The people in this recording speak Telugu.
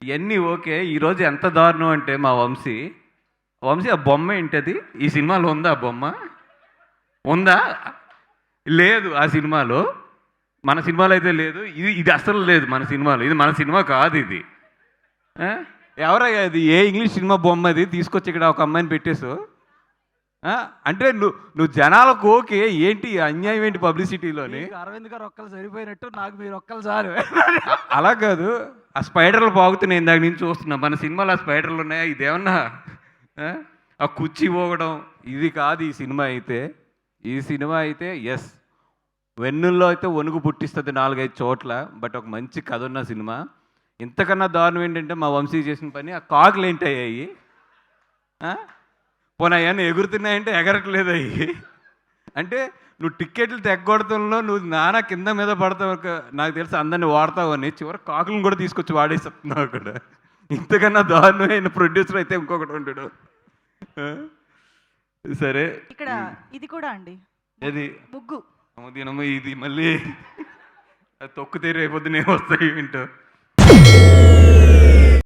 ఇవన్నీ ఓకే. ఈరోజు ఎంత దారుణం అంటే మా వంశీ వంశీ ఆ బొమ్మ ఏంటది? ఈ సినిమాలో ఉందా ఆ బొమ్మ? ఉందా? లేదు ఆ సినిమాలో. మన సినిమాలో అయితే లేదు. ఇది ఇది అసలు లేదు మన సినిమాలో. ఇది మన సినిమా కాదు ఇది. ఆ? ఎవరయ్యా ఇది? ఏ ఇంగ్లీష్ సినిమా బొమ్మ అది తీసుకొచ్చి ఇక్కడ ఒక అమ్మాయిని పెట్టేసు? అంటే నువ్వు నువ్వు జనాలకు ఓకే ఏంటి ఈ అన్యాయం ఏంటి పబ్లిసిటీలోని? మీకు అరవింద్ గారు ఒక్కలు సరిపోయినట్టు నాకు మీరు ఒక్కలు చాలు. అలా కాదు. ఆ స్పైడర్లు బాగుతున్నాయి ఇందాక నేను చూస్తున్నా. మన సినిమాలో ఆ స్పైడర్లు ఉన్నాయా? ఇదేమన్నా ఆ? ఆ కుర్చీ పోగడం ఇది కాదు ఈ సినిమా అయితే. ఈ సినిమా అయితే ఎస్ వెన్నుల్లో అయితే వణుకు పుట్టిస్తుంది 4-5 చోట్ల. బట్ ఒక మంచి కథ ఉన్న సినిమా. ఇంతకన్నా దారుణం ఏంటంటే మా వంశీ చేసిన పని ఆ కాకులు ఏంటయ్యాయి? పోనీ అవన్నీ ఎగురుతున్నాయంటే ఎగరట్లేదు అయ్యి. అంటే నువ్వు టిక్కెట్లు తెగ్గొడతంలో నువ్వు నానా కింద మీద పడతావు. నాకు తెలిసి అందరిని వాడతావని చివరి కాకులను కూడా తీసుకొచ్చి వాడేస్తున్నావు అక్కడ. ఇంతకన్నా దారుణమైన ప్రొడ్యూసర్ అయితే ఇంకొకటి ఉంటాడు. సరే ఇక్కడ ఇది కూడా అండి, ఏది ముగ్గు. దినము ఇది మళ్ళీ తొక్కు తీరేపొద్దునే వస్తాయి వింటూ